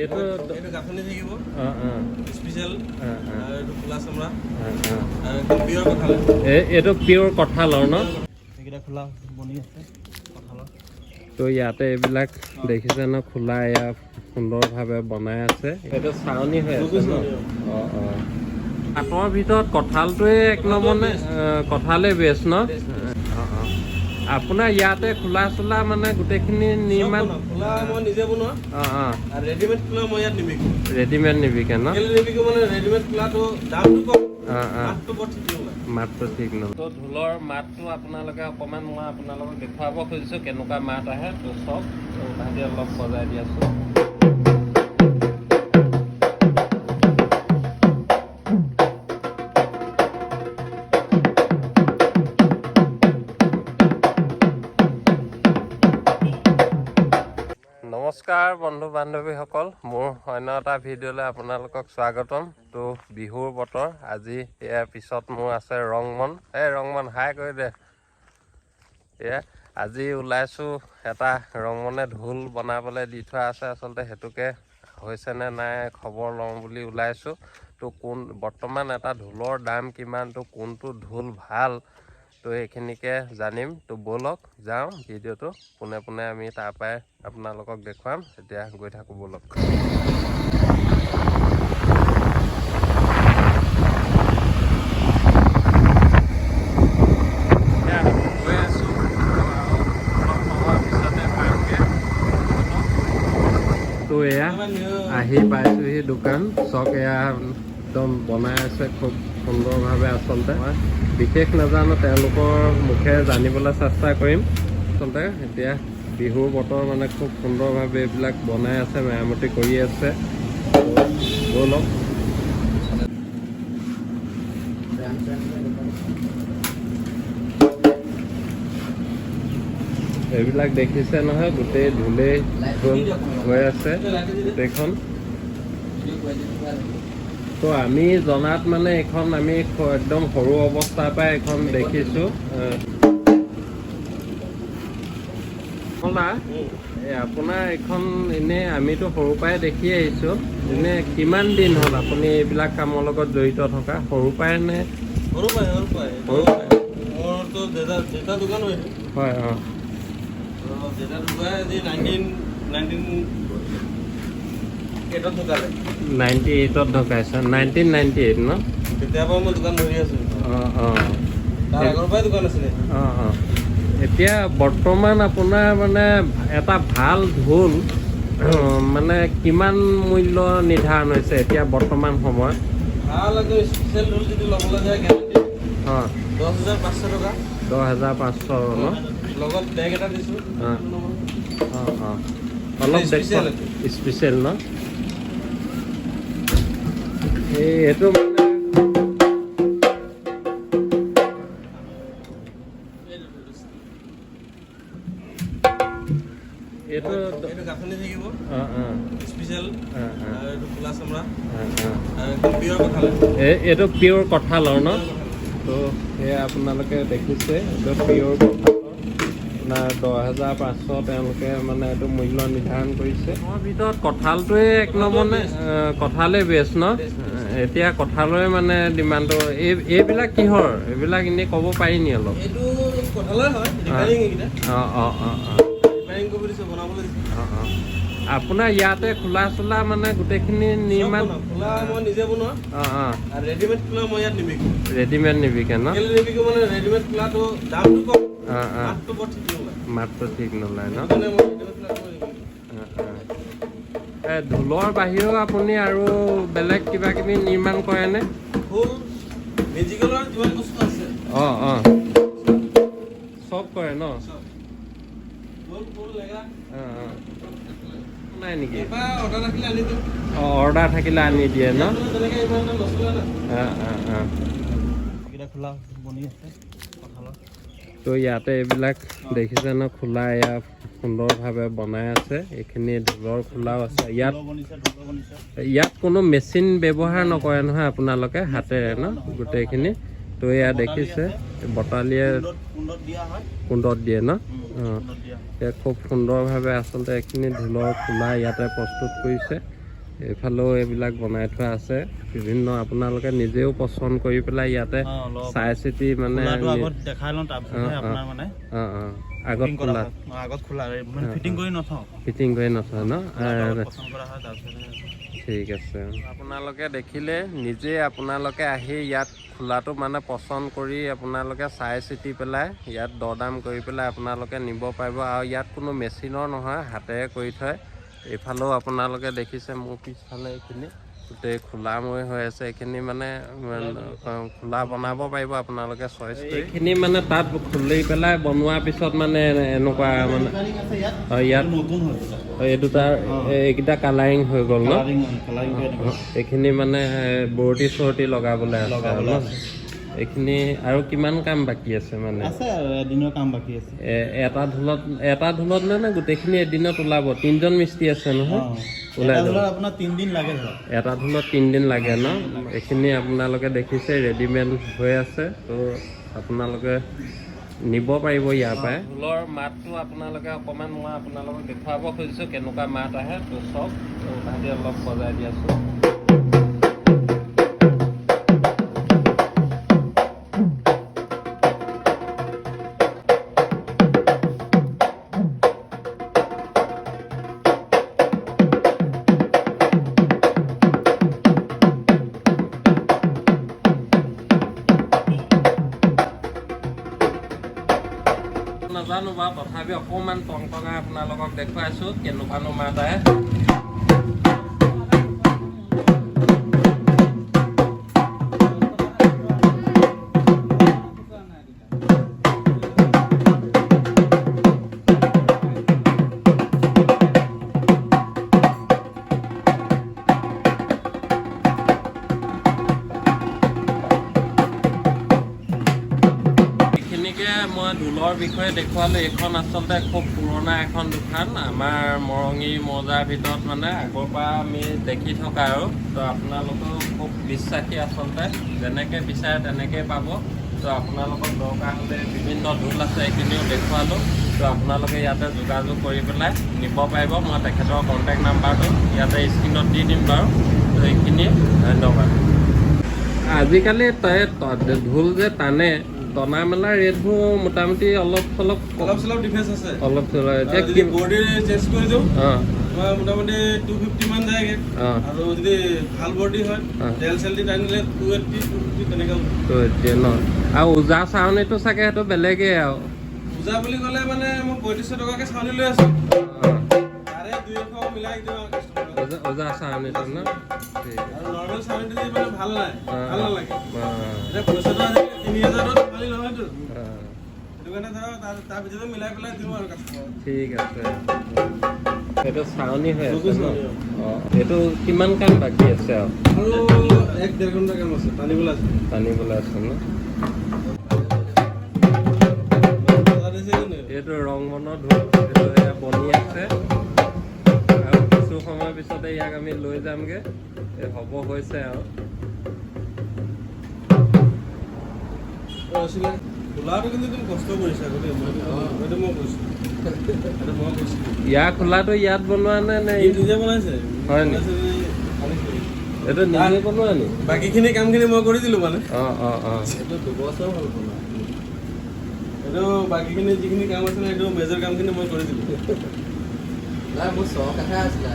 এইটো গাঁথনি থাকিব স্পেচিয়েল এইটো খোলা চামৰা পিয়ৰ কঁঠাল এইটো পিয়ৰ কঁঠালৰ ন এইকেইটা খোলা বনি আছে কঁঠালৰ তো ইয়াতে এইবিলাক দেখিছে ন খোলা এয়া সুন্দৰভাৱে বনাই আছে এইটো চাউনি হৈ আছে ন কাঠৰ ভিতৰত কঁঠালটোৱে এক নম্বৰনে কঁঠালেই বেষ্ট ন আপোনাৰ ইয়াতে খোলা চোলা মানে গোটেইখিনি নিৰ্মাণ খোলা মই নিজে বনোৱা আৰু ৰেডিমেড খোলা মই ইয়াত নিবিকো ৰেডিমেড নিবিকে ন নিবিকো মানে ৰেডিমেড খোলাটো দামটো কম মাতটো বৰ ঠিক নহয় মাতটো ঠিক নহয় তো ঢোলৰ মাতটো আপোনালোকে অকণমান মই আপোনালোকক দেখুৱাব খুজিছোঁ কেনেকুৱা মাত আহে তো চব তাহাঁতি অলপ বজাই দি আছোঁ নমস্কাৰ বন্ধু বান্ধৱীসকল মোৰ অন্য এটা ভিডিঅ'লৈ আপোনালোকক স্বাগতম তো বিহুৰ বতৰ আজি ইয়াৰ পিছত মোৰ আছে ৰংমন ৰংমন হাই কৰি দে এয়া আজি ওলাইছোঁ এটা ৰংমনে ঢোল বনাবলৈ দি থোৱা আছে আচলতে সেইটোকে হৈছেনে নাই খবৰ লওঁ বুলি ওলাইছোঁ তো বৰ্তমান এটা ঢোলৰ দাম কিমান তো কোনটো ঢোল ভাল তো এইখিনিকে জানিম তো ব'লক যাওঁ ভিডিঅ'টো পোনে পোনে আমি তাৰ পৰাই আপোনালোকক দেখুৱাম এতিয়া গৈ থাকোঁ ব'লক তো এয়া আহি পাইছোঁহি দোকান চক এয়া একদম বনাই আছে খুব সুন্দৰভাৱে আচলতে মই বিশেষ নাজানো তেওঁলোকৰ মুখেৰে জানিবলৈ চেষ্টা কৰিম আচলতে এতিয়া বিহুৰ বতৰ মানে খুব সুন্দৰভাৱে এইবিলাক বনাই আছে মেৰামতি কৰি আছে ব'লক এইবিলাক দেখিছে নহয় গোটেই ঢোলেই ঢোল হৈ আছে গোটেইখন তো আমি জনাত মানে এইখন আমি একদম সৰু অৱস্থাৰ পৰাই এইখন দেখিছোঁ আপোনাৰ এইখন এনেই আমিতো সৰুৰ পৰাই দেখি আহিছোঁ এনে কিমান দিন হ'ল আপুনি এইবিলাক কামৰ লগত জড়িত থকা সৰুৰ পৰাই নে সৰু পাই মোৰতো দেউতা দোকান হয় হয় দেউতা দোকান আজি 98ত ঢুকাইছে 1998 ন তেতিয়াৰ পৰা মই দোকান ধৰি আছোঁ তাৰ আগৰ পৰাই দোকান আছিলে এতিয়া বৰ্তমান আপোনাৰ মানে এটা ভাল ঢোল মানে কিমান মূল্য নিৰ্ধাৰণ হৈছে এতিয়া বৰ্তমান সময়ত ভাল স্পেচিয়েল ঢোল যদি ল'বলৈ যায় গেৰাণ্টি 10,500 টকা 10,500 ন লগত বেগ এটা দিছোঁ অলপ স্পেচিয়েল ন এইটো মানে এইটো গাঁথনি থাকিব স্পেচিয়েল এইটো খোলা চামৰা পিয়ৰ কঁঠাল এইটো পিয়ৰ কঁঠালৰ ন তো সেয়া আপোনালোকে দেখিছে এইটো পিয়ৰ কঁঠালৰ আপোনাৰ 10,500 তেওঁলোকে মানে এইটো মূল্য নিৰ্ধাৰণ কৰিছে তাৰ ভিতৰত কঁঠালটোৱে এক নম্বৰনে কঁঠালেই বেষ্ট ন এতিয়া কঁঠালৰে মানে ডিমাণ্ডটো এইবিলাক কিহৰ এইবিলাক এনেই ক'ব পাৰি নি অলপ এইটো কঁঠালৰ হয় ৰিপেয়াৰিং এইকেইটা ৰিপেয়াৰিং কৰিব দিছে বনাবলৈ দিছে আপোনাৰ ইয়াতে খোলা চোলা মানে গোটেইখিনি নিৰ্মাণ খোলা মই নিজে বনোৱা আৰু ৰেডিমেড খোলা মই ইয়াত নিবিকো ৰেডিমেড নিবিকে ন নিবিকো মানে ৰেডিমেড খোলাটো দামটো কম মাতটো বৰ ঠিক নহয় মাতটো ঠিক নোলায় ন ঢোলৰ বাহিৰেও আপুনি আৰু বেলেগ কিবা কিবি নিৰ্মাণ কৰেনে ঢোল মিউজিকেলৰ যিমান বস্তু আছে চব কৰে ন নাই নেকি অৰ্ডাৰ থাকিলে আনি দিয়ে ন খোলা বনি আছে কঁঠালৰ তো ইয়াতে এইবিলাক দেখিছে ন খোলা এয়া সুন্দৰভাৱে বনাই আছে এইখিনি ঢোলৰ খোলাও আছে ইয়াত কোনো মেচিন ব্যৱহাৰ নকৰে নহয় আপোনালোকে হাতেৰে ন গোটেইখিনি তো এয়া দেখিছে বটালিয়ে কুণ্ডত দিয়ে ন খুব সুন্দৰভাৱে আচলতে এইখিনি ঢোলৰ খোলা ইয়াতে প্ৰস্তুত কৰিছে এইফালেও এইবিলাক বনাই থোৱা আছে বিভিন্ন আপোনালোকে নিজেও পচন্দ কৰি পেলাই ইয়াতে চাই চিতি মানে দেখাই লওঁ তাৰপিছত আপোনাৰ মানে আগত খোলা আগত খোলা মানে ফিটিং কৰি নথওঁ ন পচন্দ কৰা হয় তাৰপিছত ঠিক আছে আপোনালোকে দেখিলে নিজে আপোনালোকে আহি ইয়াত খোলাটো মানে পচন্দ কৰি আপোনালোকে চাই চিতি পেলাই ইয়াত দৰদাম কৰি পেলাই আপোনালোকে নিব পাৰিব আৰু ইয়াত কোনো মেচিনৰ নহয় হাতেৰে কৰি থয় এইফালেও আপোনালোকে দেখিছে মোৰ পিছফালে এইখিনি গোটেই খোলাময় হৈ আছে এইখিনি মানে খোলা বনাব পাৰিব আপোনালোকে চইচ কৰি এইখিনি মানে তাত খুলি পেলাই বনোৱাৰ পিছত মানে এনেকুৱা মানে ইয়াত এই দুটা এইকেইটা কালাৰিং হৈ গ'ল ন এইখিনি মানে বৰ্ডি চৰ্টি লগাবলৈ আছে ন এইখিনি আৰু কিমান কাম বাকী আছে মানে আছে আৰু এদিনৰ কাম বাকী আছে এটা ঢোলত নে গোটেইখিনি এদিনত ওলাব 3জন মিস্ত্ৰী আছে নহয় ওলাই যাব আপোনাৰ 3 দিন লাগে এটা ঢোলত 3 দিন লাগে ন এইখিনি আপোনালোকে দেখিছে ৰেডিমেড হৈ আছে তো আপোনালোকে নিব পাৰিব ইয়াৰ পৰাই ঢোলৰ মাতটো আপোনালোকে অকণমান মই আপোনালোকক দেখুৱাব খুজিছোঁ কেনেকুৱা মাত আহে তো চব তাহাঁতি অলপ বজাই দি আছোঁ নাজানো বাৰু তথাপি অকণমান টংটঙাই আপোনালোকক দেখুৱাইছোঁ কেনেকুৱানো মাত আহে মই ঢোলৰ বিষয়ে দেখুৱালোঁ এইখন আচলতে খুব পুৰণা এখন দোকান আমাৰ মৰঙী মৌজাৰ ভিতৰত মানে আগৰ পৰা আমি দেখি থকা আৰু তো আপোনালোকেও খুব বিশ্বাসী আচলতে যেনেকৈ বিচাৰে তেনেকৈ পাব তো আপোনালোকৰ দৰকাৰ হ'লে বিভিন্ন ঢোল আছে এইখিনিও দেখুৱালোঁ তো আপোনালোকে ইয়াতে যোগাযোগ কৰি পেলাই নিব পাৰিব মই তেখেতৰ কণ্টেক্ট নাম্বাৰটো ইয়াতে স্ক্ৰীণত দি দিম বাৰু তো এইখিনি ধন্যবাদ আজিকালি ঢোল যে টানে টনা মেলা ৰেটবোৰ মোটামুটি অলপ চলপ ডিফাৰেঞ্চ আছে অলপ চলপ যদি বডি চেঞ্জ কৰি দিওঁ মোটামুটি 250 মান যায়গে আৰু যদি ভাল বডি হয় তেল চেল দি টানিলে 280 250 তেনেকৈ ন আৰু ওজা চাউনিটো চাগে সেইটো বেলেগেই আৰু ওজা বুলি ক'লে মানে মই 3500 টকাকৈ চাউনি লৈ আছোঁ তাৰে 200 মিলাই দিওঁ ওজা চাউনিটো ন আৰু নৰ্মেল চাউনিটো দি মানে ভাল নালাগে এতিয়া পইচাটো আজি 3000 খালি নহয়তো সেইটো কাৰণে ধৰক তাৰ ভিতৰতে মিলাই পেলাই দিওঁ আৰু কাষ্টমাৰক ঠিক আছে সেইটো চাউনি হৈ আছে ন এইটো কিমান কাম বাকী আছে আৰু 1-1.5 ঘণ্টা কাম আছে টানিবলৈ আছে ন এইটো ৰংমনৰ ঢোল এইটো এয়া বনি আছে আৰু কিছু সময়ৰ পিছতে ইয়াক আমি লৈ যামগৈ হ'ব হৈছে আৰু ইয়াৰ খোলাটো ইয়াত বনোৱা নে নিজে বনাইছে হয় নি এইটো নিজে বনোৱা নি বাকীখিনি কামখিনি মই কৰি দিলোঁ মানে এইটো 2 বছৰ হ'ল বনোৱা এইটো বাকীখিনি যিখিনি কাম আছিলে সেইটো মেজৰ কামখিনি মই কৰি দিলোঁ নাই মোৰ চখ এটা আছিলে